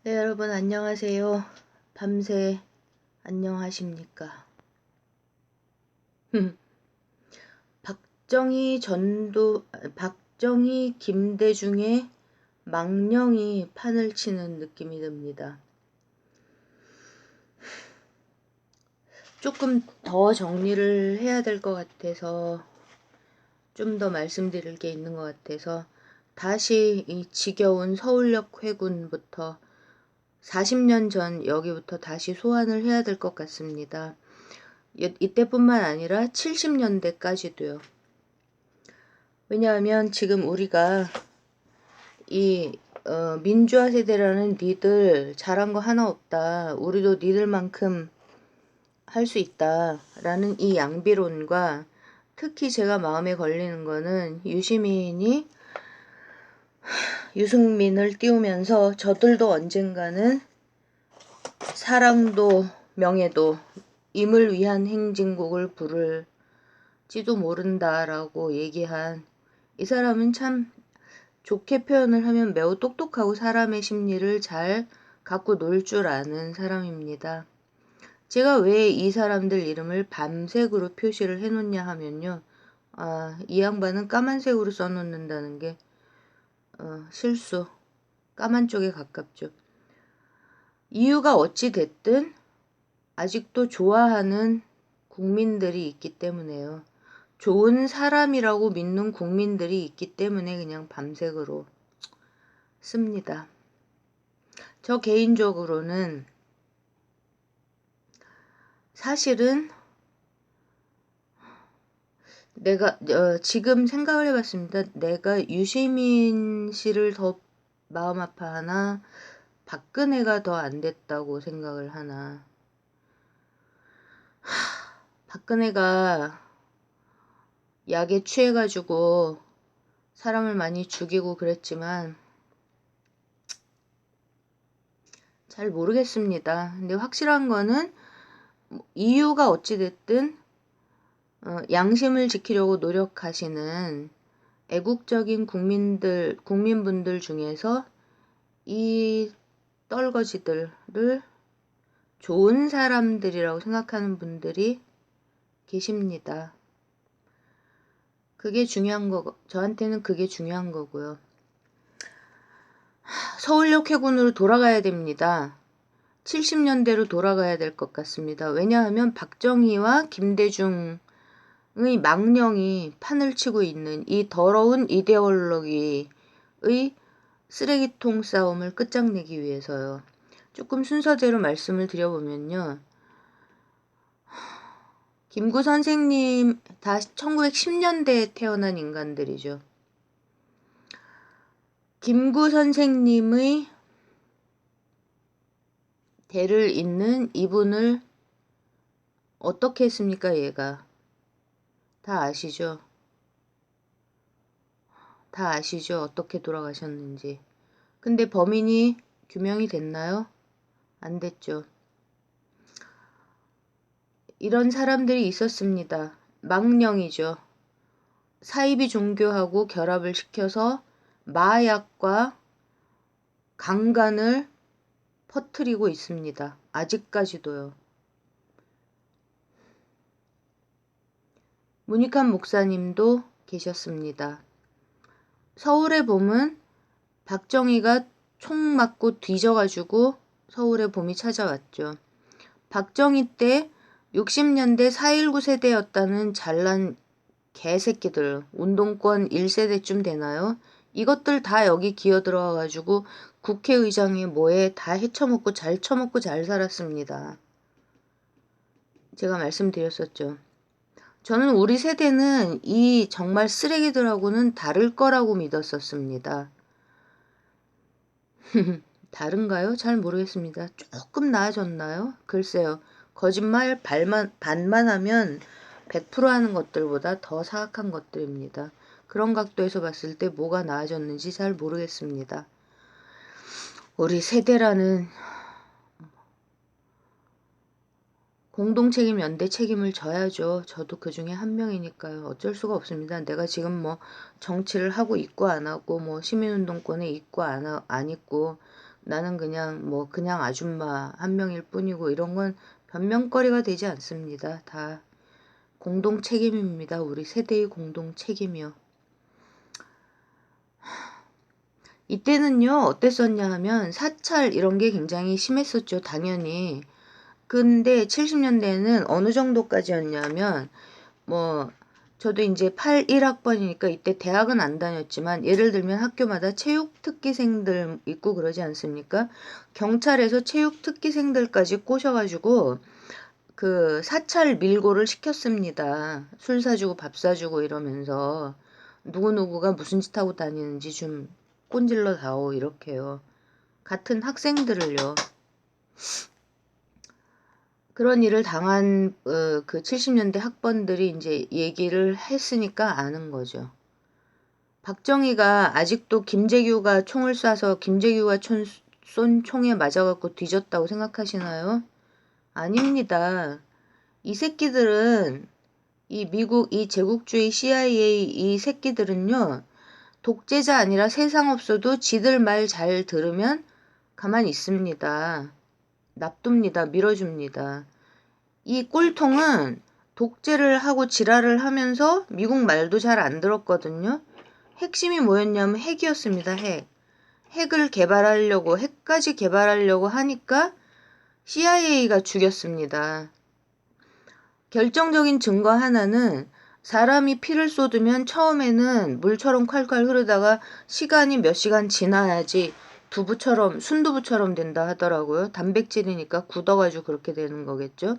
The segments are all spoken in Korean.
네, 여러분 안녕하세요. 밤새 안녕하십니까? 박정희 김대중의 망령이 판을 치는 느낌이 듭니다. 조금 더 정리를 해야 될 것 같아서 좀 더 말씀드릴 게 있는 것 같아서 다시 이 지겨운 서울역 회군부터 40년 전 여기부터 다시 소환을 해야 될 것 같습니다. 이때뿐만 아니라 70년대까지도요. 왜냐하면 지금 우리가 이 민주화 세대라는 니들 잘한 거 하나 없다. 우리도 니들만큼 할 수 있다. 라는 이 양비론과 특히 제가 마음에 걸리는 거는 유시민이 유승민을 띄우면서 저들도 언젠가는 사랑도 명예도 임을 위한 행진곡을 부를지도 모른다라고 얘기한 이 사람은 참 좋게 표현을 하면 매우 똑똑하고 사람의 심리를 잘 갖고 놀 줄 아는 사람입니다. 제가 왜 이 사람들 이름을 밤색으로 표시를 해놓냐 하면요. 이 양반은 까만색으로 써놓는다는 게 실수. 까만 쪽에 가깝죠. 이유가 어찌 됐든 아직도 좋아하는 국민들이 있기 때문에요. 좋은 사람이라고 믿는 국민들이 있기 때문에 그냥 밤색으로 씁니다. 저 개인적으로는 사실은 내가 지금 생각을 해봤습니다. 내가 유시민 씨를 더 마음 아파하나 박근혜가 더 안 됐다고 생각을 하나. 박근혜가 약에 취해가지고 사람을 많이 죽이고 그랬지만 잘 모르겠습니다. 근데 확실한 거는 이유가 어찌됐든 양심을 지키려고 노력하시는 애국적인 국민분들 중에서 이 떨거지들을 좋은 사람들이라고 생각하는 분들이 계십니다. 그게 중요한 거고, 저한테는 그게 중요한 거고요. 서울역 해군으로 돌아가야 됩니다. 70년대로 돌아가야 될 것 같습니다. 왜냐하면 박정희와 김대중의 망령이 판을 치고 있는 이 더러운 이데올로기의 쓰레기통 싸움을 끝장내기 위해서요. 조금 순서대로 말씀을 드려보면요. 김구 선생님 다 1910년대에 태어난 인간들이죠. 김구 선생님의 대를 잇는 이분을 어떻게 했습니까, 얘가? 다 아시죠? 다 아시죠? 어떻게 돌아가셨는지. 근데 범인이 규명이 됐나요? 안 됐죠. 이런 사람들이 있었습니다. 망령이죠. 사이비 종교하고 결합을 시켜서 마약과 강간을 퍼뜨리고 있습니다. 아직까지도요. 문익환 목사님도 계셨습니다. 서울의 봄은 박정희가 총 맞고 뒤져가지고 서울의 봄이 찾아왔죠. 박정희 때 60년대 4.19 세대였다는 잘난 개새끼들, 운동권 1세대쯤 되나요? 이것들 다 여기 기어 들어와가지고 국회의장에 뭐에 다 헤쳐먹고 잘 처먹고 잘 살았습니다. 제가 말씀드렸었죠. 저는 우리 세대는 이 정말 쓰레기들하고는 다를 거라고 믿었었습니다. 다른가요? 잘 모르겠습니다. 조금 나아졌나요? 글쎄요. 거짓말 반만 하면 100% 하는 것들보다 더 사악한 것들입니다. 그런 각도에서 봤을 때 뭐가 나아졌는지 잘 모르겠습니다. 우리 세대라는 공동책임, 연대 책임을 져야죠. 저도 그 중에 한 명이니까요. 어쩔 수가 없습니다. 내가 지금 뭐 정치를 하고 있고 안 하고 뭐 시민운동권에 있고 안 있고 나는 그냥 아줌마 한 명일 뿐이고 이런 건 변명거리가 되지 않습니다. 다 공동 책임입니다. 우리 세대의 공동 책임이요. 이때는요 어땠었냐 하면 사찰 이런 게 굉장히 심했었죠. 당연히. 근데 70년대에는 어느 정도까지였냐면 뭐 저도 이제 81학번이니까 이때 대학은 안 다녔지만 예를 들면 학교마다 체육 특기생들 있고 그러지 않습니까? 경찰에서 체육 특기생들까지 꼬셔가지고 그 사찰 밀고를 시켰습니다. 술 사주고 밥 사주고 이러면서 누구누구가 무슨 짓 하고 다니는지 좀 꼰질러 다오 이렇게요. 같은 학생들을요. 그런 일을 당한 그 70년대 학번들이 이제 얘기를 했으니까 아는 거죠. 박정희가 아직도 김재규가 총을 쏴서 김재규가 쏜 총에 맞아갖고 뒤졌다고 생각하시나요? 아닙니다. 이 새끼들은 이 미국 이 제국주의 CIA 이 새끼들은요. 독재자 아니라 세상 없어도 지들 말 잘 들으면 가만히 있습니다. 납둡니다. 밀어줍니다. 이 꼴통은 독재를 하고 지랄을 하면서 미국 말도 잘 안 들었거든요. 핵심이 뭐였냐면 핵이었습니다. 핵. 핵까지 개발하려고 하니까 CIA가 죽였습니다. 결정적인 증거 하나는 사람이 피를 쏟으면 처음에는 물처럼 콸콸 흐르다가 시간이 몇 시간 지나야지 순두부처럼 된다 하더라고요. 단백질이니까 굳어가지고 그렇게 되는 거겠죠.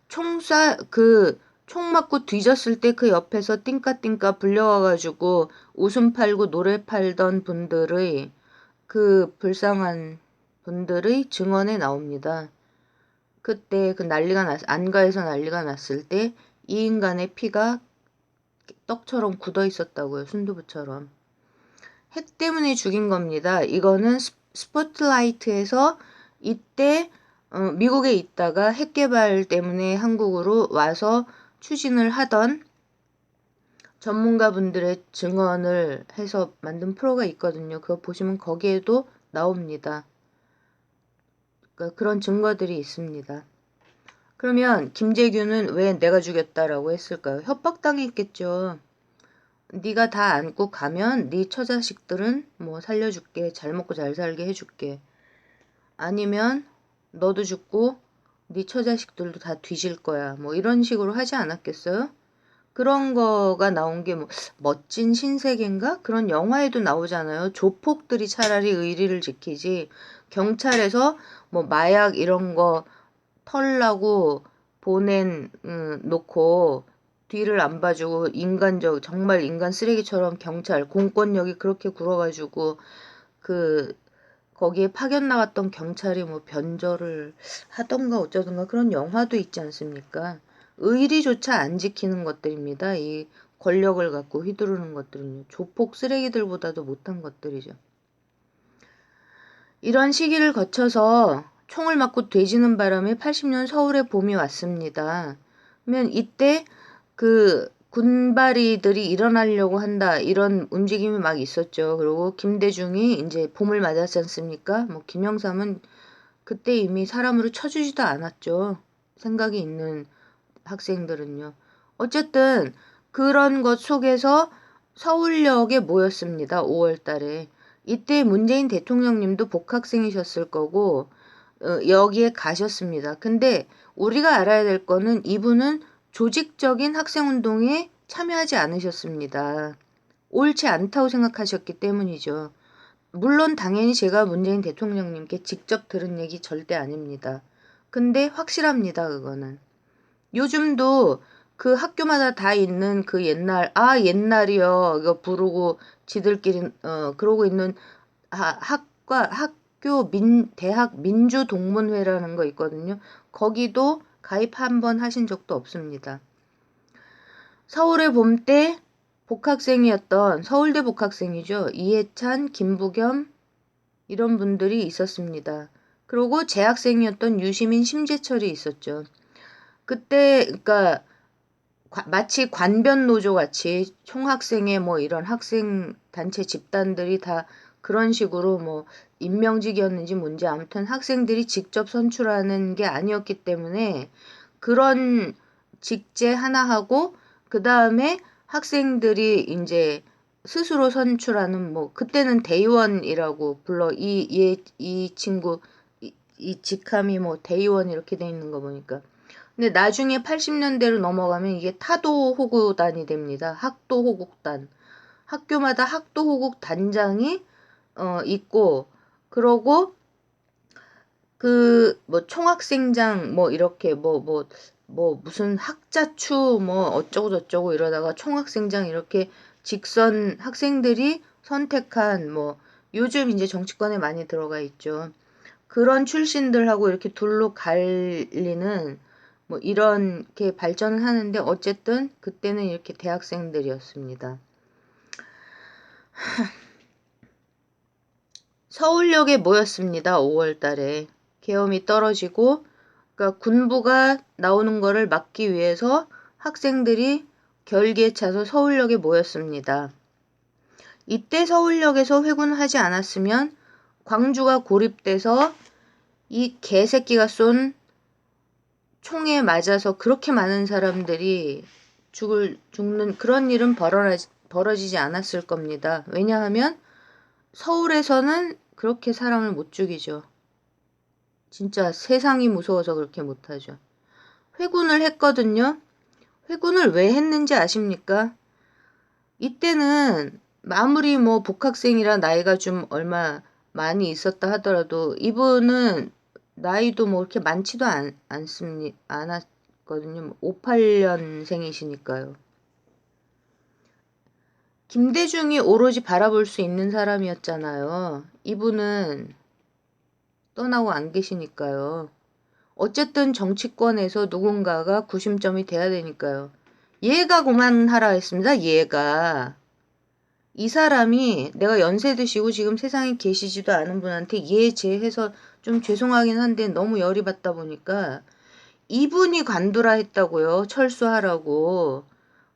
총 맞고 뒤졌을 때 그 옆에서 띵까띵까 불려와가지고 웃음 팔고 노래 팔던 분들의 그 불쌍한 분들의 증언에 나옵니다. 그때 그 안가에서 난리가 났을 때 이 인간의 피가 떡처럼 굳어 있었다고요. 순두부처럼. 핵 때문에 죽인 겁니다. 이거는 스포트라이트에서 이때 미국에 있다가 핵 개발 때문에 한국으로 와서 추진을 하던 전문가분들의 증언을 해서 만든 프로가 있거든요. 그거 보시면 거기에도 나옵니다. 그러니까 그런 증거들이 있습니다. 그러면 김재규는 왜 내가 죽였다라고 했을까요? 협박당했겠죠. 네가 다 안고 가면 네 처자식들은 뭐 살려줄게, 잘 먹고 잘 살게 해줄게. 아니면 너도 죽고 네 처자식들도 다 뒤질 거야. 뭐 이런 식으로 하지 않았겠어요? 그런 거가 나온 게 뭐 멋진 신세계인가? 그런 영화에도 나오잖아요. 조폭들이 차라리 의리를 지키지 경찰에서 뭐 마약 이런 거 털라고 놓고 뒤를 안 봐주고 정말 인간 쓰레기처럼 경찰 공권력이 그렇게 굴어가지고 그 거기에 파견 나갔던 경찰이 뭐 변절을 하던가 어쩌던가 그런 영화도 있지 않습니까? 의리조차 안 지키는 것들입니다. 이 권력을 갖고 휘두르는 것들은요. 조폭 쓰레기들보다도 못한 것들이죠. 이런 시기를 거쳐서 총을 맞고 돼지는 바람에 80년 서울의 봄이 왔습니다. 그러면 이때 그 군바리들이 일어나려고 한다 이런 움직임이 막 있었죠. 그리고 김대중이 이제 봄을 맞았지 않습니까? 뭐 김영삼은 그때 이미 사람으로 쳐주지도 않았죠. 생각이 있는 학생들은요. 어쨌든 그런 것 속에서 서울역에 모였습니다. 5월 달에. 이때 문재인 대통령님도 복학생이셨을 거고 여기에 가셨습니다. 근데 우리가 알아야 될 거는 이분은 조직적인 학생운동에 참여하지 않으셨습니다. 옳지 않다고 생각하셨기 때문이죠. 물론 당연히 제가 문재인 대통령님께 직접 들은 얘기 절대 아닙니다. 근데 확실합니다. 그거는. 요즘도 그 학교마다 다 있는 그 옛날이요. 이거 부르고 지들끼리 그러고 있는 대학 민주동문회라는 거 있거든요. 거기도 가입 한번 하신 적도 없습니다. 서울의 봄 때 복학생이었던 서울대 복학생이죠. 이해찬, 김부겸 이런 분들이 있었습니다. 그리고 재학생이었던 유시민, 심재철이 있었죠. 그때 그러니까 마치 관변 노조 같이 총학생회 뭐 이런 학생 단체 집단들이 다 그런 식으로 뭐 임명직이었는지 뭔지 아무튼 학생들이 직접 선출하는 게 아니었기 때문에 그런 직제 하나 하고 그 다음에 학생들이 이제 스스로 선출하는 뭐 그때는 대의원이라고 불러 이 친구 이 직함이 뭐 대의원 이렇게 돼 있는 거 보니까 근데 나중에 80년대로 넘어가면 이게 타도 호구단이 됩니다. 학도 호국단. 학교마다 학도 호국 단장이 있고 그러고 그 뭐 총학생장 뭐 이렇게 뭐 무슨 학자추 뭐 어쩌고 저쩌고 이러다가 총학생장 이렇게 직선 학생들이 선택한 뭐 요즘 이제 정치권에 많이 들어가 있죠. 그런 출신들하고 이렇게 둘로 갈리는 뭐 이렇게 발전을 하는데 어쨌든 그때는 이렇게 대학생들이었습니다. 서울역에 모였습니다. 5월 달에. 계엄이 떨어지고 그러니까 군부가 나오는 거를 막기 위해서 학생들이 결기에 차서 서울역에 모였습니다. 이때 서울역에서 회군하지 않았으면 광주가 고립돼서 이 개새끼가 쏜 총에 맞아서 그렇게 많은 사람들이 죽는 그런 일은 벌어지지 않았을 겁니다. 왜냐하면 서울에서는 그렇게 사람을 못 죽이죠. 진짜 세상이 무서워서 그렇게 못하죠. 회군을 했거든요. 회군을 왜 했는지 아십니까? 이때는 아무리 뭐 복학생이라 나이가 좀 얼마 많이 있었다 하더라도 이분은 나이도 뭐 그렇게 많지도 않았거든요. 58년생이시니까요. 김대중이 오로지 바라볼 수 있는 사람이었잖아요. 이분은 떠나고 안 계시니까요. 어쨌든 정치권에서 누군가가 구심점이 돼야 되니까요. 얘가 그만하라 했습니다. 얘가. 이 사람이 내가 연세 드시고 지금 세상에 계시지도 않은 분한테 얘 제해서 좀 죄송하긴 한데 너무 열이 받다 보니까 이분이 관두라 했다고요. 철수하라고.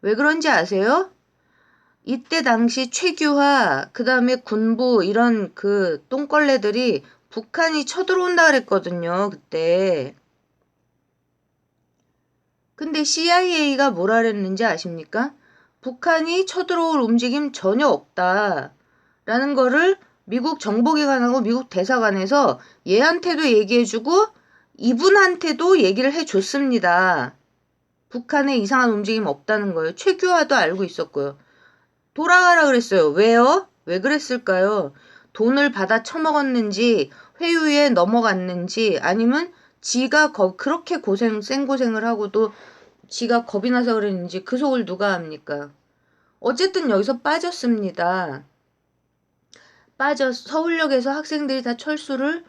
왜 그런지 아세요? 이때 당시 최규하 그다음에 군부 이런 그 똥걸레들이 북한이 쳐들어온다 그랬거든요. 그때. 근데 CIA가 뭐라 그랬는지 아십니까? 북한이 쳐들어올 움직임 전혀 없다. 라는 거를 미국 정보기관하고 미국 대사관에서 얘한테도 얘기해주고 이분한테도 얘기를 해줬습니다. 북한에 이상한 움직임 없다는 거예요. 최규하도 알고 있었고요. 돌아가라 그랬어요. 왜요? 왜 그랬을까요? 돈을 받아 처먹었는지 회유에 넘어갔는지 아니면 지가 그렇게 생고생을 하고도 지가 겁이 나서 그랬는지 그 속을 누가 압니까? 어쨌든 여기서 빠졌습니다. 서울역에서 학생들이 다 철수를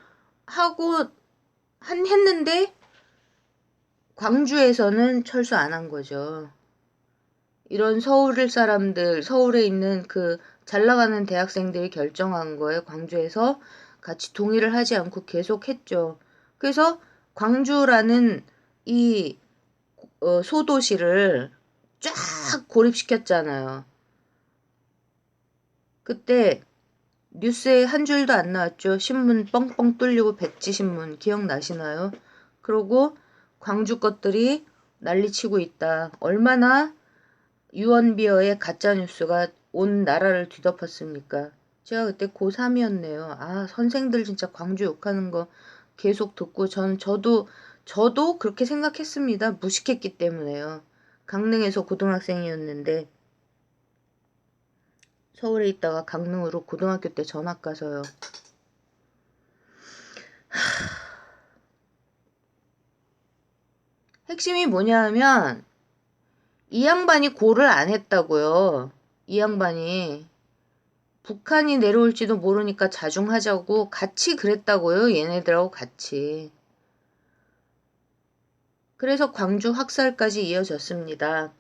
하고 했는데 광주에서는 철수 안 한 거죠. 이런 서울에 있는 그 잘 나가는 대학생들이 결정한 거에 광주에서 같이 동의를 하지 않고 계속 했죠. 그래서 광주라는 이 소도시를 쫙 고립시켰잖아요. 그때 뉴스에 한 줄도 안 나왔죠. 신문 뻥뻥 뚫리고 백지신문 기억나시나요? 그러고 광주 것들이 난리치고 있다. 얼마나 유언비어의 가짜뉴스가 온 나라를 뒤덮었습니까? 제가 그때 고3이었네요. 아, 선생들 진짜 광주 욕하는 거 계속 듣고 저도 그렇게 생각했습니다. 무식했기 때문에요. 강릉에서 고등학생이었는데 서울에 있다가 강릉으로 고등학교 때 전학 가서요. 핵심이 뭐냐 하면 이 양반이 고를 안 했다고요. 이 양반이 북한이 내려올지도 모르니까 자중하자고 같이 그랬다고요. 얘네들하고 같이. 그래서 광주 학살까지 이어졌습니다.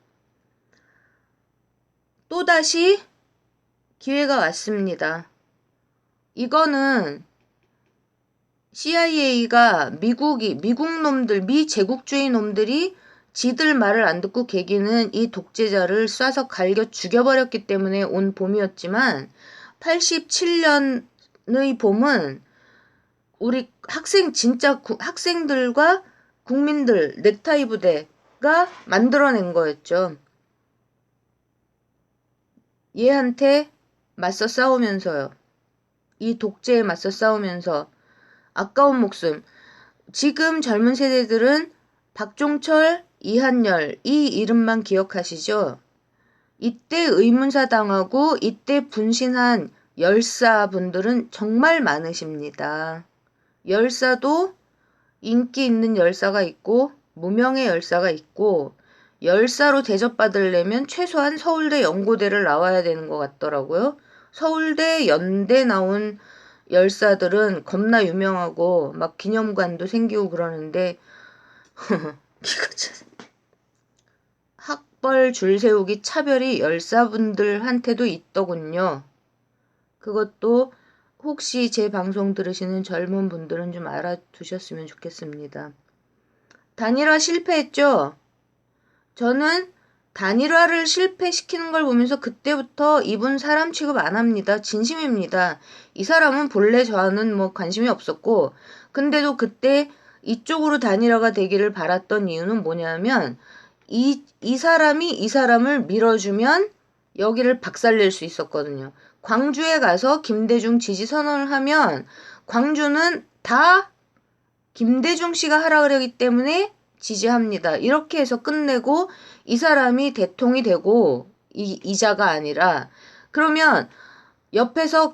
또다시 기회가 왔습니다. 이거는 CIA가 미국 놈들, 미 제국주의 놈들이 지들 말을 안 듣고 계기는 이 독재자를 쏴서 갈겨 죽여버렸기 때문에 온 봄이었지만 87년의 봄은 우리 진짜 학생들과 국민들 넥타이 부대가 만들어낸 거였죠. 얘한테 맞서 싸우면서요. 이 독재에 맞서 싸우면서 아까운 목숨. 지금 젊은 세대들은 박종철, 이한열 이 이름만 기억하시죠? 이때 의문사 당하고 이때 분신한 열사분들은 정말 많으십니다. 열사도 인기 있는 열사가 있고 무명의 열사가 있고 열사로 대접받으려면 최소한 서울대 연고대를 나와야 되는 것 같더라고요. 서울대 연대 나온 열사들은 겁나 유명하고 막 기념관도 생기고 그러는데 이거 참 학벌 줄 세우기 차별이 열사분들한테도 있더군요. 그것도 혹시 제 방송 들으시는 젊은 분들은 좀 알아두셨으면 좋겠습니다. 단일화 실패했죠? 저는 단일화를 실패시키는 걸 보면서 그때부터 이분 사람 취급 안 합니다. 진심입니다. 이 사람은 본래 저와는 뭐 관심이 없었고 근데도 그때 이쪽으로 단일화가 되기를 바랐던 이유는 뭐냐면 이 사람이 이 사람을 밀어주면 여기를 박살낼 수 있었거든요. 광주에 가서 김대중 지지 선언을 하면 광주는 다 김대중 씨가 하라 그러기 때문에 지지합니다. 이렇게 해서 끝내고 이 사람이 대통이 되고 이자가 아니라 그러면 옆에서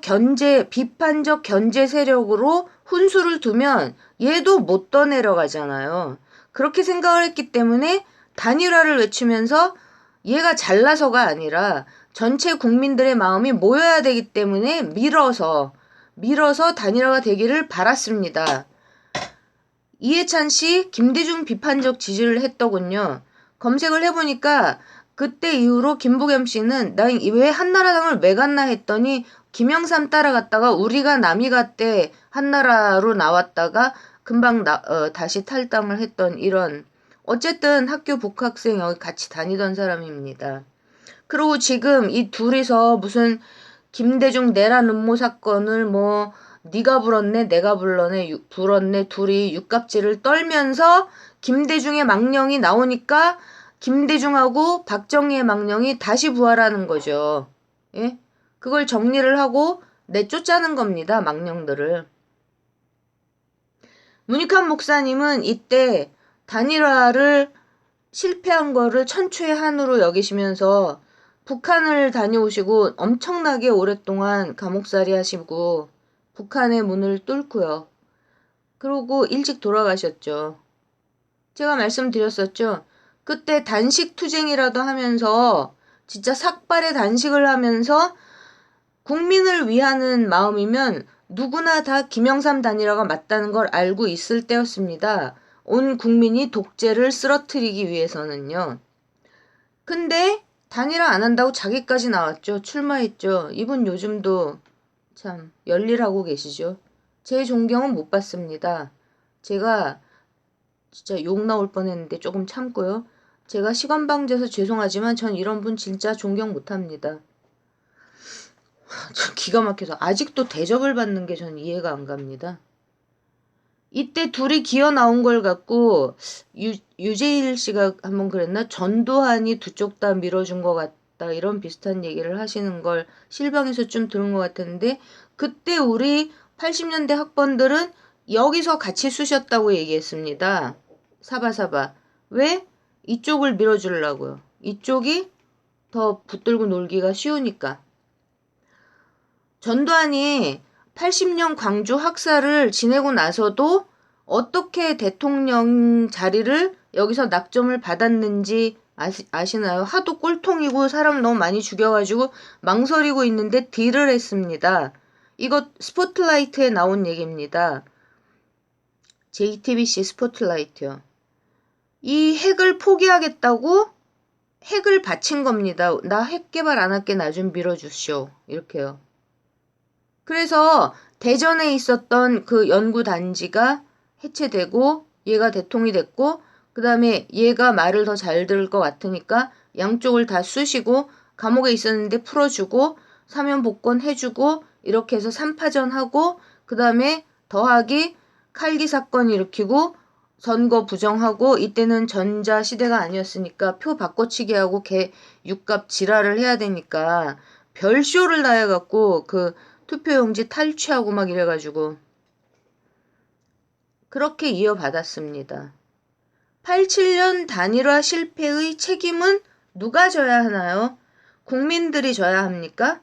비판적 견제 세력으로 훈수를 두면 얘도 못 떠내려가잖아요. 그렇게 생각을 했기 때문에 단일화를 외치면서 얘가 잘나서가 아니라 전체 국민들의 마음이 모여야 되기 때문에 밀어서 단일화가 되기를 바랐습니다. 이해찬 씨 김대중 비판적 지지를 했더군요. 검색을 해보니까 그때 이후로 김부겸 씨는 나 왜 한나라당을 왜 갔나 했더니 김영삼 따라갔다가 우리가 남이 갔대 한나라로 나왔다가 금방 다시 탈당을 했던 이런 어쨌든 학교 복학생 여기 같이 다니던 사람입니다. 그리고 지금 이 둘이서 무슨 김대중 내란 음모 사건을 뭐 네가 불었네 내가 불었네 둘이 육갑질을 떨면서 김대중의 망령이 나오니까 김대중하고 박정희의 망령이 다시 부활하는 거죠. 예? 그걸 정리를 하고 내쫓자는 겁니다. 망령들을. 문익환 목사님은 이때 단일화를 실패한 거를 천추의 한으로 여기시면서 북한을 다녀오시고 엄청나게 오랫동안 감옥살이 하시고 북한의 문을 뚫고요. 그러고 일찍 돌아가셨죠. 제가 말씀드렸었죠. 그때 단식 투쟁이라도 하면서 진짜 삭발의 단식을 하면서 국민을 위하는 마음이면 누구나 다 김영삼 단일화가 맞다는 걸 알고 있을 때였습니다. 온 국민이 독재를 쓰러뜨리기 위해서는요. 근데 단일화 안 한다고 자기까지 나왔죠. 출마했죠. 이분 요즘도 참 열일하고 계시죠. 제 존경은 못 받습니다. 제가 진짜 욕 나올 뻔했는데 조금 참고요. 제가 시건방져서 죄송하지만 전 이런 분 진짜 존경 못합니다. 저 기가 막혀서 아직도 대접을 받는 게 전 이해가 안 갑니다. 이때 둘이 기어 나온 걸 갖고 유재일 씨가 한번 그랬나? 전두환이 두 쪽 다 밀어준 것 같다 이런 비슷한 얘기를 하시는 걸 실방에서 좀 들은 것 같았는데 그때 우리 80년대 학번들은 여기서 같이 쑤셨다고 얘기했습니다. 사바사바. 왜? 이쪽을 밀어주려고요. 이쪽이 더 붙들고 놀기가 쉬우니까. 전두환이 80년 광주 학살을 지내고 나서도 어떻게 대통령 자리를 여기서 낙점을 받았는지 아시나요? 하도 꼴통이고 사람 너무 많이 죽여가지고 망설이고 있는데 딜을 했습니다. 이거 스포트라이트에 나온 얘기입니다. JTBC 스포트라이트요. 이 핵을 포기하겠다고 핵을 바친 겁니다. 나 핵 개발 안 할게 나 좀 밀어주시오. 이렇게요. 그래서 대전에 있었던 그 연구단지가 해체되고 얘가 대통이 됐고 그 다음에 얘가 말을 더 잘 들을 것 같으니까 양쪽을 다 쑤시고 감옥에 있었는데 풀어주고 사면 복권 해주고 이렇게 해서 3파전 하고 그 다음에 더하기 칼기 사건 일으키고 선거 부정하고 이때는 전자시대가 아니었으니까 표 바꿔치기 하고 개 육갑 지랄을 해야 되니까 별쇼를 다 해갖고 그 투표용지 탈취하고 막 이래가지고 그렇게 이어받았습니다. 87년 단일화 실패의 책임은 누가 져야 하나요? 국민들이 져야 합니까?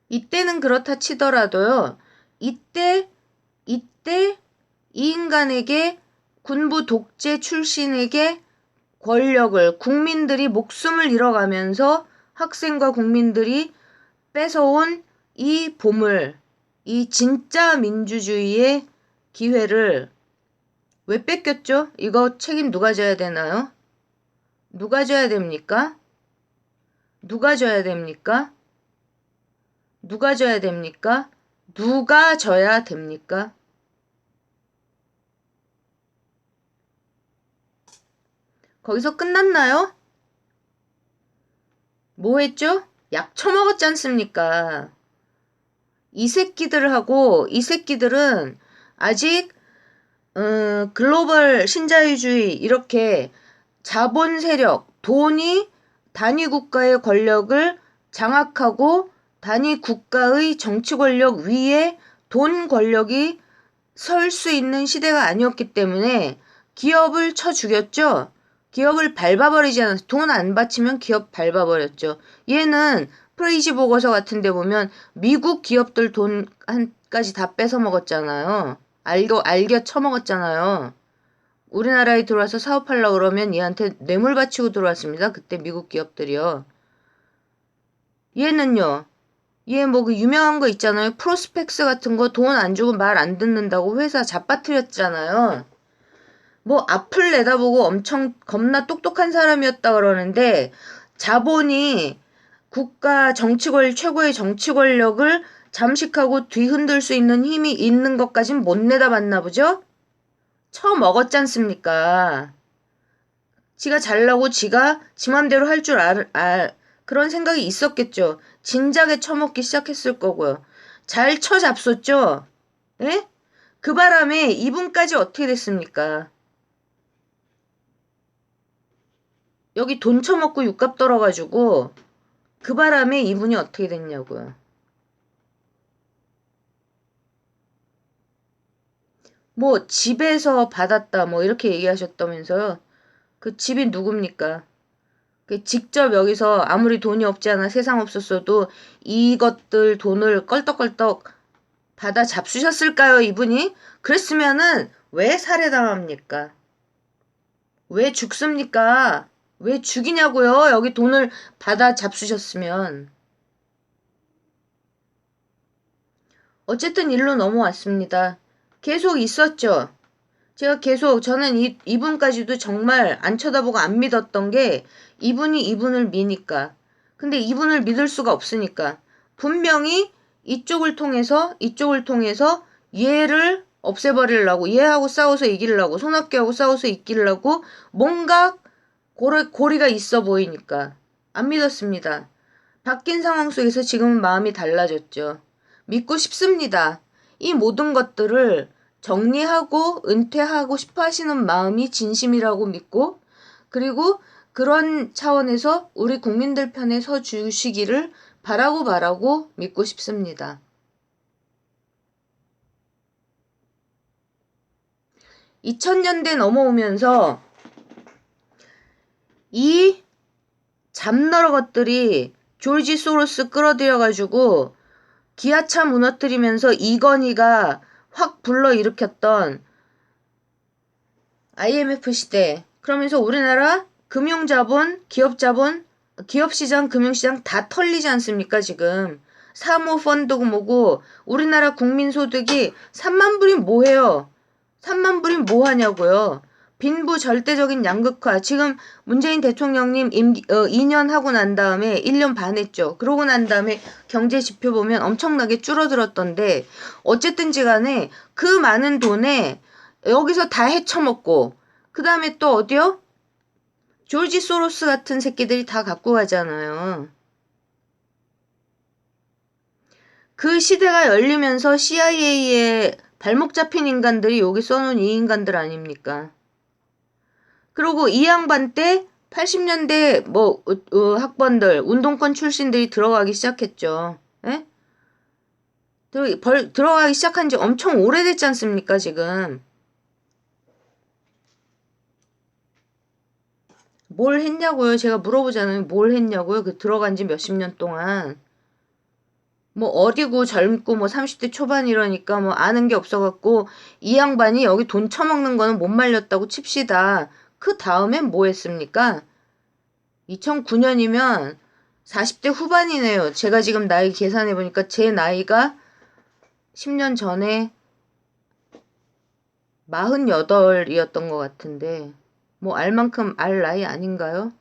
이때는 그렇다 치더라도요. 이때 이 인간에게 군부 독재 출신에게 권력을 국민들이 목숨을 잃어가면서 학생과 국민들이 뺏어온 이 보물, 이 진짜 민주주의의 기회를 왜 뺏겼죠? 이거 책임 누가 져야 되나요? 누가 져야 됩니까? 누가 져야 됩니까? 누가 져야 됩니까? 누가 져야 됩니까? 거기서 끝났나요? 뭐 했죠? 약 처먹었지 않습니까? 이 새끼들은 아직 글로벌 신자유주의 이렇게 자본 세력, 돈이 단위 국가의 권력을 장악하고 단위 국가의 정치 권력 위에 돈 권력이 설 수 있는 시대가 아니었기 때문에 기업을 쳐 죽였죠. 기업을 밟아버리지 않았어. 돈 안 바치면 기업 밟아버렸죠. 얘는 프레이지 보고서 같은 데 보면 미국 기업들 돈 한까지 다 뺏어 먹었잖아요. 알겨 쳐먹었잖아요. 우리나라에 들어와서 사업하려고 그러면 얘한테 뇌물 바치고 들어왔습니다. 그때 미국 기업들이요. 얘는요. 얘 뭐 그 유명한 거 있잖아요. 프로스펙스 같은 거 돈 안 주고 말 안 듣는다고 회사 잡아뜨렸잖아요. 뭐 앞을 내다보고 엄청 겁나 똑똑한 사람이었다 그러는데 자본이 국가 최고의 정치 권력을 잠식하고 뒤흔들 수 있는 힘이 있는 것까진 못 내다봤나 보죠? 처먹었지 않습니까? 지가 잘나고 지가 지 맘대로 할 줄 그런 생각이 있었겠죠. 진작에 처먹기 시작했을 거고요. 잘 쳐잡섰죠? 예? 그 바람에 이분까지 어떻게 됐습니까? 여기 돈 처먹고 육값 떨어가지고 그 바람에 이분이 어떻게 됐냐고요. 뭐 집에서 받았다 뭐 이렇게 얘기하셨다면서요. 그 집이 누굽니까? 그 직접 여기서 아무리 돈이 없지 않아 세상 없었어도 이것들 돈을 껄떡껄떡 받아 잡수셨을까요, 이분이? 그랬으면은 왜 살해당합니까? 왜 죽습니까? 왜 죽이냐고요? 여기 돈을 받아 잡수셨으면. 어쨌든 일로 넘어왔습니다. 계속 있었죠. 저는 이분까지도 정말 안 쳐다보고 안 믿었던 게 이분이 이분을 미니까. 근데 이분을 믿을 수가 없으니까. 분명히 이쪽을 통해서 얘를 없애버리려고, 얘하고 싸워서 이기려고, 손학규하고 싸워서 이기려고 뭔가 고리가 있어 보이니까. 안 믿었습니다. 바뀐 상황 속에서 지금은 마음이 달라졌죠. 믿고 싶습니다. 이 모든 것들을 정리하고 은퇴하고 싶어 하시는 마음이 진심이라고 믿고 그리고 그런 차원에서 우리 국민들 편에 서 주시기를 바라고 믿고 싶습니다. 2000년대 넘어오면서 이 잡너러 것들이 조지 소로스 끌어들여가지고 기아차 무너뜨리면서 이건희가 확 불러일으켰던 IMF 시대. 그러면서 우리나라 금융자본, 기업시장, 금융시장 다 털리지 않습니까, 지금. 사모펀드고 뭐고, 우리나라 국민소득이 3만 불이 뭐해요? 3만 불이 뭐 하냐고요? 빈부 절대적인 양극화. 지금 문재인 대통령님 2년 하고 난 다음에 1년 반 했죠. 그러고 난 다음에 경제 지표 보면 엄청나게 줄어들었던데 어쨌든지 간에 그 많은 돈에 여기서 다 헤쳐먹고 그 다음에 또 어디요? 조지 소로스 같은 새끼들이 다 갖고 가잖아요. 그 시대가 열리면서 CIA에 발목 잡힌 인간들이 여기 써놓은 이 인간들 아닙니까? 그리고 이 양반 때 80년대 학번들, 운동권 출신들이 들어가기 시작했죠. 에? 들어가기 시작한 지 엄청 오래됐지 않습니까, 지금? 뭘 했냐고요? 제가 물어보잖아요. 뭘 했냐고요? 그 들어간 지 몇십 년 동안. 뭐 어리고 젊고 뭐 30대 초반 이러니까 뭐 아는 게 없어갖고 이 양반이 여기 돈 처먹는 거는 못 말렸다고 칩시다. 그 다음엔 뭐 했습니까? 2009년이면 40대 후반이네요. 제가 지금 나이 계산해보니까 제 나이가 10년 전에 48이었던 것 같은데 뭐 알 만큼 알 나이 아닌가요?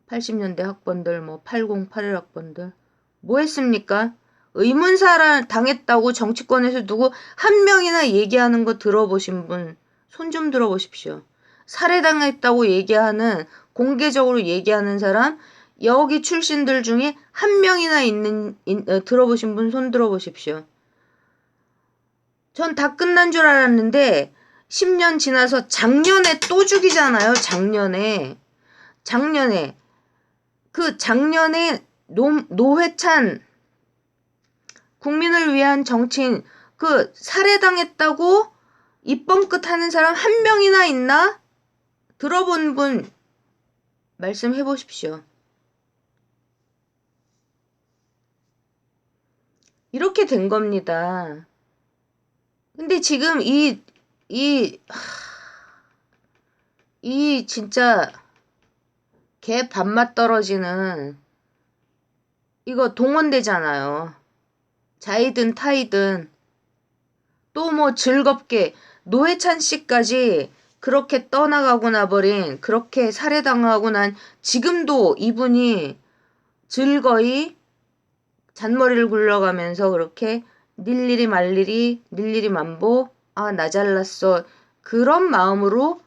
80년대 학번들 뭐 80, 81 학번들 뭐 했습니까? 의문사를 당했다고 정치권에서 누구 한 명이나 얘기하는 거 들어보신 분 손 좀 들어보십시오. 살해당했다고 얘기하는 공개적으로 얘기하는 사람 여기 출신들 중에 한 명이나 들어보신 분 손 들어보십시오. 전 다 끝난 줄 알았는데 10년 지나서 작년에 또 죽이잖아요. 작년에 그 작년에 노회찬 국민을 위한 정치인 그 살해당했다고 입뻥끗 하는 사람 한 명이나 있나? 들어본 분 말씀해 보십시오. 이렇게 된 겁니다. 근데 지금 이 진짜 개 밥맛 떨어지는 이거 동원되잖아요. 자이든 타이든 또 뭐 즐겁게 노회찬 씨까지 그렇게 떠나가고 나버린 그렇게 살해당하고 난 지금도 이분이 즐거이 잔머리를 굴러가면서 그렇게 닐일이 말일이 닐일이 만보 아 나 잘났어 그런 마음으로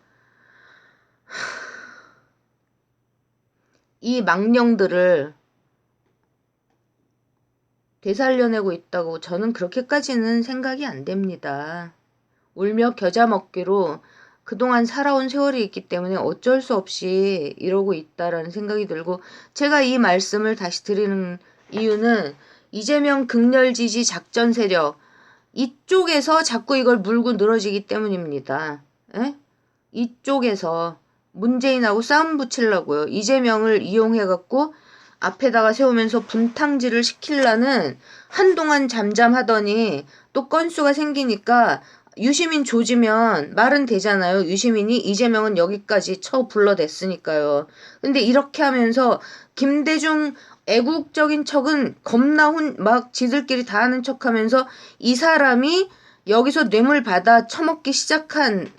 이 망령들을 되살려내고 있다고 저는 그렇게까지는 생각이 안 됩니다. 울며 겨자 먹기로 그동안 살아온 세월이 있기 때문에 어쩔 수 없이 이러고 있다라는 생각이 들고 제가 이 말씀을 다시 드리는 이유는 이재명 극렬 지지 작전 세력 이쪽에서 자꾸 이걸 물고 늘어지기 때문입니다. 에? 이쪽에서 문재인하고 싸움 붙이려고요. 이재명을 이용해갖고 앞에다가 세우면서 분탕질을 시키려는 한동안 잠잠하더니 또 건수가 생기니까 유시민 조지면 말은 되잖아요. 유시민이 이재명은 여기까지 불러댔으니까요. 근데 이렇게 하면서 김대중 애국적인 척은 겁나 막 지들끼리 다 하는 척하면서 이 사람이 여기서 뇌물 받아 처먹기 시작한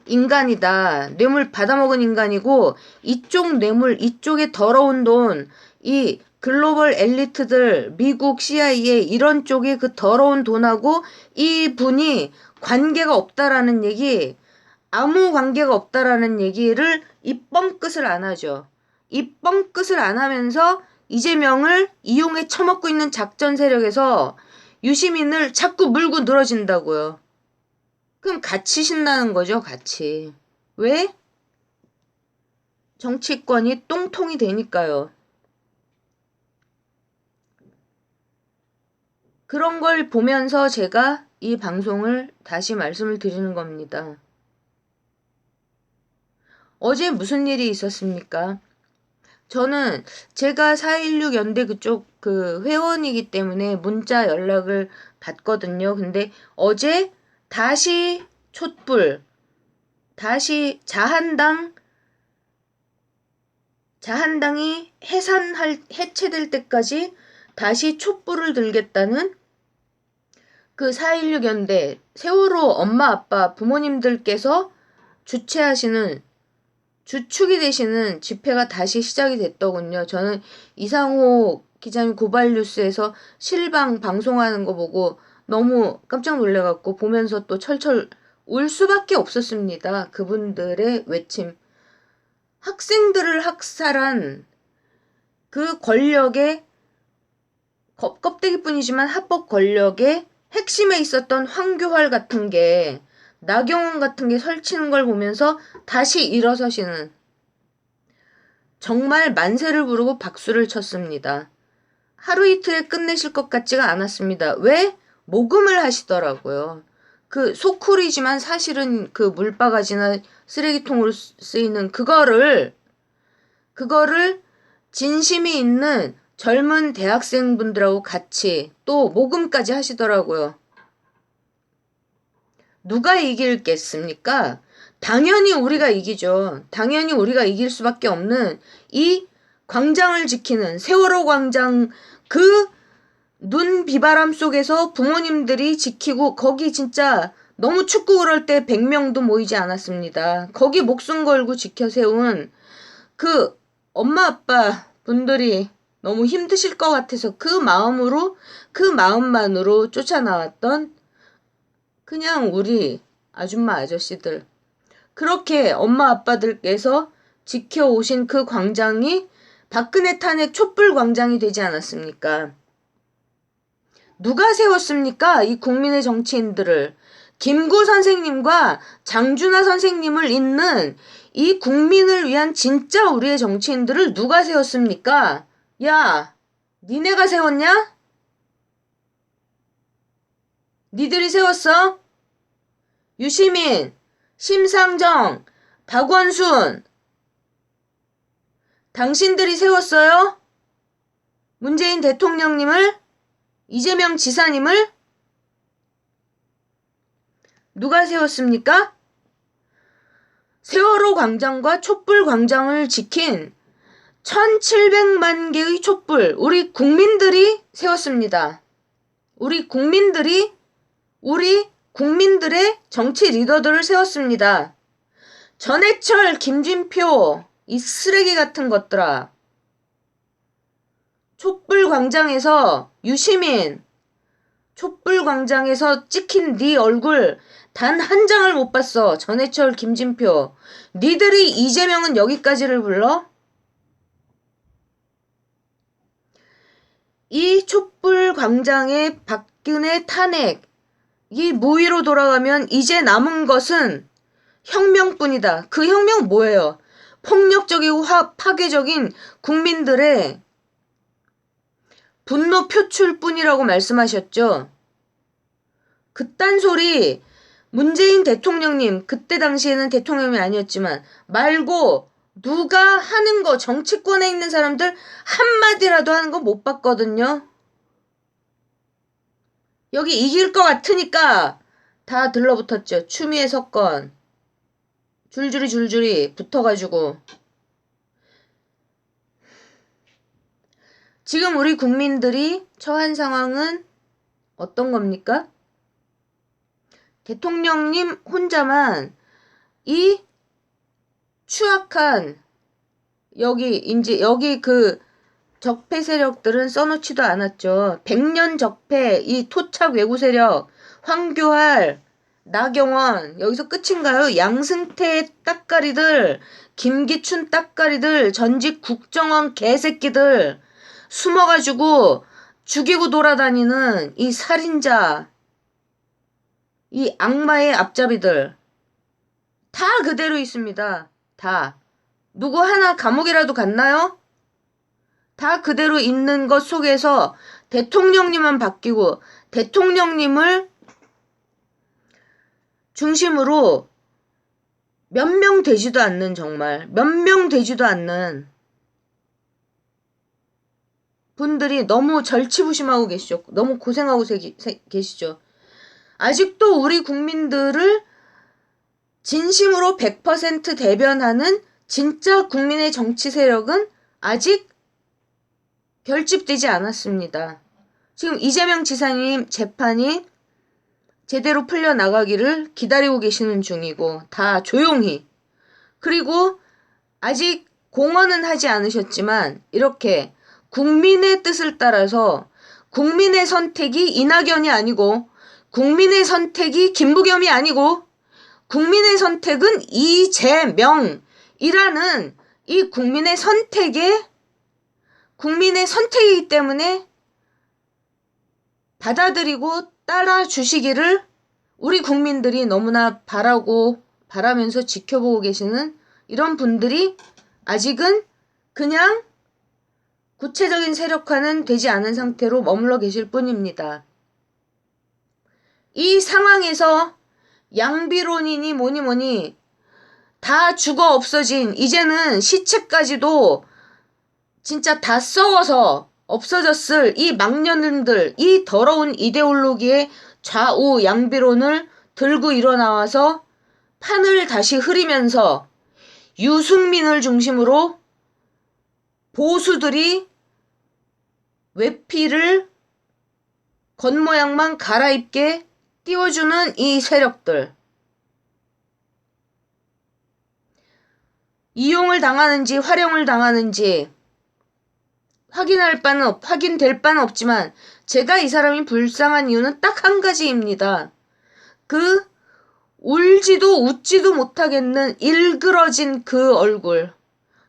인간이다. 뇌물 받아먹은 인간이고 이쪽 뇌물, 이쪽에 더러운 돈, 이 글로벌 엘리트들, 미국 CIA 이런 쪽에 그 더러운 돈하고 이 분이 관계가 없다라는 얘기, 아무 관계가 없다라는 얘기를 이 뻥끝을 안 하죠. 이 뻥끝을 안 하면서 이재명을 이용해 처먹고 있는 작전 세력에서 유시민을 자꾸 물고 늘어진다고요. 그럼 같이 신나는 거죠, 같이. 왜? 정치권이 똥통이 되니까요. 그런 걸 보면서 제가 이 방송을 다시 말씀을 드리는 겁니다. 어제 무슨 일이 있었습니까? 저는 제가 4.16 연대 그쪽 그 회원이기 때문에 문자 연락을 받거든요. 근데 어제 다시 촛불, 다시 자한당이 해체될 때까지 다시 촛불을 들겠다는 그 4.16 연대 세월호 엄마 아빠 부모님들께서 주축이 되시는 집회가 다시 시작이 됐더군요. 저는 이상호 기자님 고발 뉴스에서 실방 방송하는 거 보고 너무 깜짝 놀래갖고 보면서 또 철철 울 수밖에 없었습니다. 그분들의 외침. 학생들을 학살한 그 권력의 껍데기뿐이지만 합법 권력의 핵심에 있었던 황교안 같은 게, 나경원 같은 게 설치는 걸 보면서 다시 일어서시는, 정말 만세를 부르고 박수를 쳤습니다. 하루 이틀에 끝내실 것 같지가 않았습니다. 왜? 모금을 하시더라고요. 그 소쿠리지만 사실은 그 물바가지나 쓰레기통으로 쓰이는 그거를 진심이 있는 젊은 대학생분들하고 같이 또 모금까지 하시더라고요. 누가 이길겠습니까? 당연히 우리가 이기죠. 당연히 우리가 이길 수밖에 없는 이 광장을 지키는 세월호 광장, 그 눈 비바람 속에서 부모님들이 지키고, 거기 진짜 너무 춥고 그럴 때 100명도 모이지 않았습니다. 거기 목숨 걸고 지켜 세운 그 엄마 아빠 분들이 너무 힘드실 것 같아서 그 마음만으로 쫓아나왔던 그냥 우리 아줌마 아저씨들, 그렇게 엄마 아빠들께서 지켜오신 그 광장이 박근혜 탄핵 촛불 광장이 되지 않았습니까? 누가 세웠습니까? 이 국민의 정치인들을. 김구 선생님과 장준하 선생님을 잇는 이 국민을 위한 진짜 우리의 정치인들을 누가 세웠습니까? 야, 니네가 세웠냐? 니들이 세웠어? 유시민, 심상정, 박원순, 당신들이 세웠어요? 문재인 대통령님을? 이재명 지사님을? 누가 세웠습니까? 세월호 광장과 촛불 광장을 지킨 1700만 개의 촛불, 우리 국민들이 세웠습니다. 우리 국민들의 정치 리더들을 세웠습니다. 전해철, 김진표, 이 쓰레기 같은 것들아. 촛불 광장에서 유시민, 촛불 광장에서 찍힌 네 얼굴 단 한 장을 못 봤어. 전해철, 김진표. 니들이 이재명은 여기까지를 불러? 이 촛불 광장의 박근혜 탄핵, 이 무위로 돌아가면 이제 남은 것은 혁명뿐이다. 그 혁명 뭐예요? 폭력적이고 파괴적인 국민들의 분노 표출뿐이라고 말씀하셨죠. 그딴 소리 문재인 대통령님, 그때 당시에는 대통령이 아니었지만 말고 누가 하는 거, 정치권에 있는 사람들 한마디라도 하는 거 못 봤거든요. 여기 이길 것 같으니까 다 들러붙었죠. 추미애 사건 줄줄이 붙어가지고. 지금 우리 국민들이 처한 상황은 어떤 겁니까? 대통령님 혼자만 이 추악한 여기 그 적폐 세력들은 써놓지도 않았죠. 100년 적폐, 이 토착 외구 세력, 황교안, 나경원, 여기서 끝인가요? 양승태 따까리들, 김기춘 따까리들, 전직 국정원 개새끼들, 숨어가지고 죽이고 돌아다니는 이 살인자, 이 악마의 앞잡이들 다 그대로 있습니다. 다. 누구 하나 감옥이라도 갔나요? 다 그대로 있는 것 속에서 대통령님만 바뀌고, 대통령님을 중심으로 몇 명 되지도 않는, 정말 몇 명 되지도 않는 분들이 너무 절치부심하고 계시죠. 너무 고생하고 계시죠. 아직도 우리 국민들을 진심으로 100% 대변하는 진짜 국민의 정치 세력은 아직 결집되지 않았습니다. 지금 이재명 지사님 재판이 제대로 풀려나가기를 기다리고 계시는 중이고 다 조용히, 그리고 아직 공언은 하지 않으셨지만 이렇게 국민의 뜻을 따라서 국민의 선택이 이낙연이 아니고 국민의 선택이 김부겸이 아니고 국민의 선택은 이재명이라는 이 국민의 선택이기 때문에 받아들이고 따라주시기를 우리 국민들이 너무나 바라면서 지켜보고 계시는 이런 분들이 아직은 그냥 구체적인 세력화는 되지 않은 상태로 머물러 계실 뿐입니다. 이 상황에서 양비론이니 뭐니 다 죽어 없어진, 이제는 시체까지도 진짜 다 썩어서 없어졌을 이 망년들, 이 더러운 이데올로기의 좌우 양비론을 들고 일어나와서 판을 다시 흐리면서 유승민을 중심으로 보수들이 외피를 겉모양만 갈아입게 띄워주는 이 세력들, 이용을 당하는지 활용을 당하는지 확인될 바는 없지만 제가 이 사람이 불쌍한 이유는 딱 한 가지입니다. 그 울지도 웃지도 못하겠는 일그러진 그 얼굴,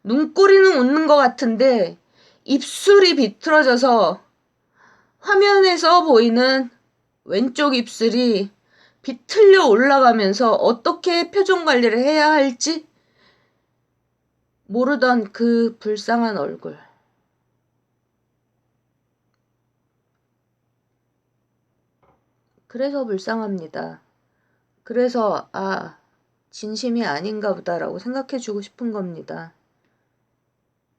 눈꼬리는 웃는 것 같은데 입술이 비틀어져서 화면에서 보이는 왼쪽 입술이 비틀려 올라가면서 어떻게 표정 관리를 해야 할지 모르던 그 불쌍한 얼굴. 그래서 불쌍합니다. 그래서 진심이 아닌가 보다라고 생각해주고 싶은 겁니다.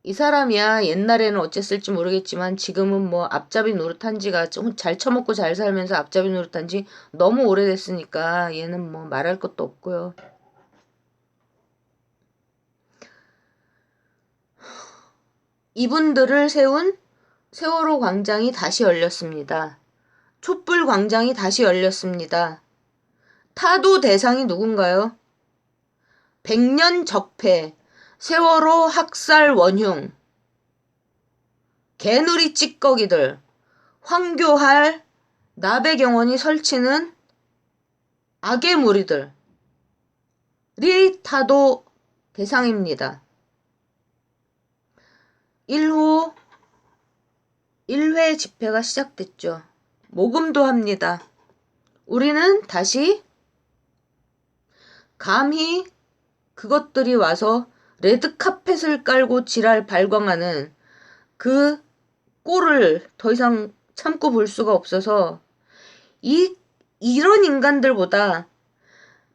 이 사람이야 옛날에는 어쨌을지 모르겠지만 지금은 뭐 앞잡이 노릇한 지가 좀 잘 처먹고 잘 살면서 앞잡이 노릇한 지 너무 오래됐으니까 얘는 뭐 말할 것도 없고요. 이분들을 세운 세월호 광장이 다시 열렸습니다. 촛불 광장이 다시 열렸습니다. 타도 대상이 누군가요? 100년 적폐, 세월호 학살 원흉, 개누리 찌꺼기들, 황교할, 나배경원이 설치는 악의 무리들이 타도 대상입니다. 1회 집회가 시작됐죠. 모금도 합니다. 우리는 다시 감히 그것들이 와서 레드카펫을 깔고 지랄 발광하는 그 꼴을 더 이상 참고 볼 수가 없어서 이런 인간들보다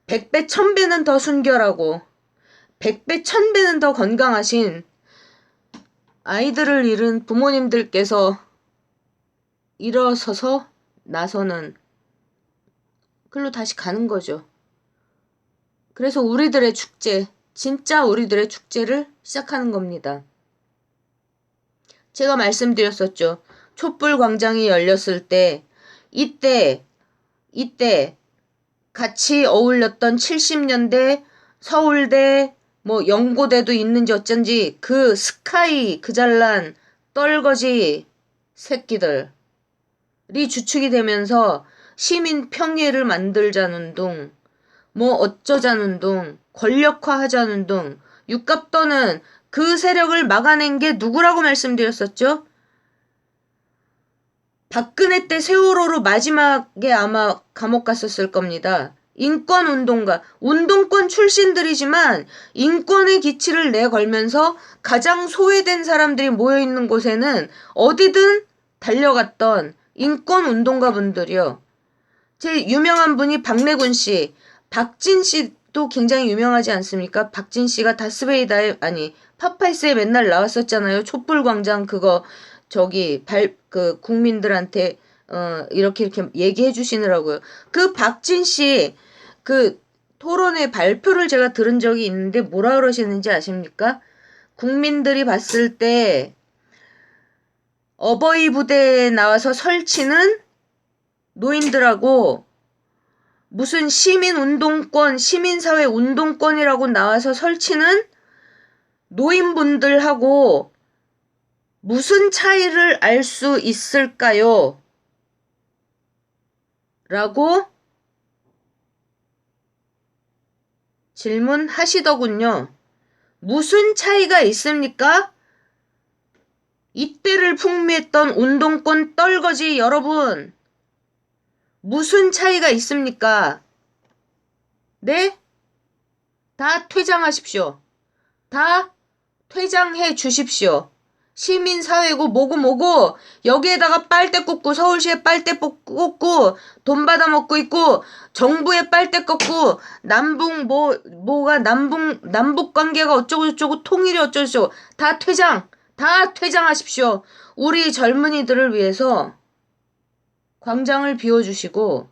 100배 1000배는 더 순결하고 100배 1000배는 더 건강하신 아이들을 잃은 부모님들께서 일어서서 나서는 글로 다시 가는 거죠. 그래서 우리들의 축제, 진짜 우리들의 축제를 시작하는 겁니다. 제가 말씀드렸었죠. 촛불 광장이 열렸을 때 이때 같이 어울렸던 70년대 서울대 뭐 연고대도 있는지 어쩐지 그 스카이 그 잘난 떨거지 새끼들이 주축이 되면서 시민 평예를 만들자는 둥, 뭐 어쩌자는 둥, 권력화하자는 둥, 육갑 떠는 그 세력을 막아낸 게 누구라고 말씀드렸었죠? 박근혜 때 세월호로 마지막에 아마 감옥 갔었을 겁니다. 인권운동가, 운동권 출신들이지만 인권의 기치를 내걸면서 가장 소외된 사람들이 모여있는 곳에는 어디든 달려갔던 인권운동가분들이요. 제 유명한 분이 박래군 씨, 박진 씨도 굉장히 유명하지 않습니까? 박진 씨가 다스베이다에 파파이스에 맨날 나왔었잖아요. 촛불광장 그거 국민들한테 이렇게 얘기해 주시느라고요. 그 박진 씨 그 토론회 발표를 제가 들은 적이 있는데 뭐라 그러시는지 아십니까? 국민들이 봤을 때 어버이 부대에 나와서 설치는 노인들하고 무슨 시민운동권, 시민사회 운동권이라고 나와서 설치는 노인분들하고 무슨 차이를 알 수 있을까요? 라고 질문하시더군요. 무슨 차이가 있습니까? 이때를 풍미했던 운동권 떨거지 여러분, 무슨 차이가 있습니까? 네? 다 퇴장하십시오. 다 퇴장해 주십시오. 시민사회고 뭐고 여기에다가 빨대 꽂고 서울시에 빨대 꽂고 돈 받아먹고 있고 정부에 빨대 꽂고 남북 관계가 어쩌고저쩌고 통일이 어쩌고저쩌고 다 퇴장하십시오. 우리 젊은이들을 위해서 광장을 비워주시고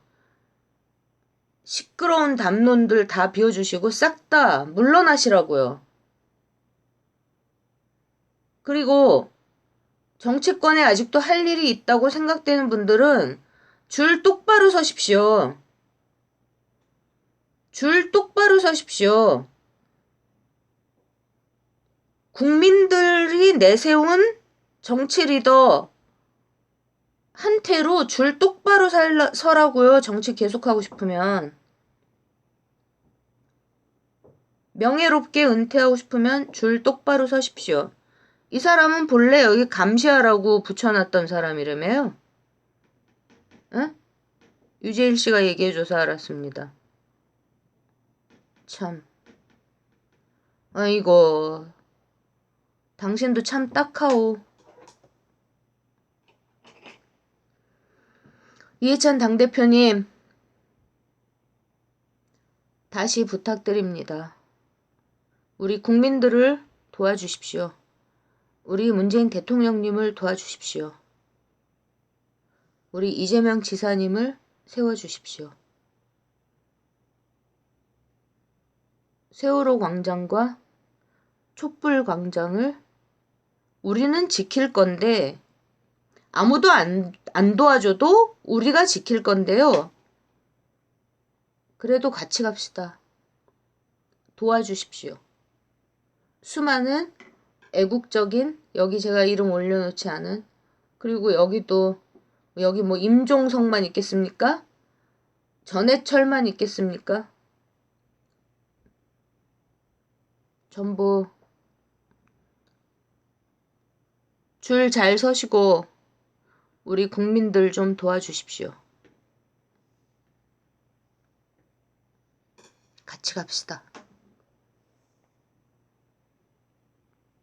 시끄러운 담론들 다 비워주시고 싹 다 물러나시라고요. 그리고 정치권에 아직도 할 일이 있다고 생각되는 분들은 줄 똑바로 서십시오. 줄 똑바로 서십시오. 국민들이 내세운 정치 리더 한테로 줄 똑바로 서라고요. 정치 계속하고 싶으면. 명예롭게 은퇴하고 싶으면 줄 똑바로 서십시오. 이 사람은 본래 여기 감시하라고 붙여놨던 사람이라며요. 응? 유재일 씨가 얘기해줘서 알았습니다. 참. 아이고. 당신도 참 딱하오. 이해찬 당대표님, 다시 부탁드립니다. 우리 국민들을 도와주십시오. 우리 문재인 대통령님을 도와주십시오. 우리 이재명 지사님을 세워주십시오. 세월호 광장과 촛불 광장을 우리는 지킬 건데 아무도 안 도와줘도 우리가 지킬 건데요. 그래도 같이 갑시다. 도와주십시오. 수많은 애국적인, 여기 제가 이름 올려놓지 않은, 그리고 여기도 여기 뭐 임종석만 있겠습니까? 전해철만 있겠습니까? 전부 줄 잘 서시고 우리 국민들 좀 도와주십시오. 같이 갑시다.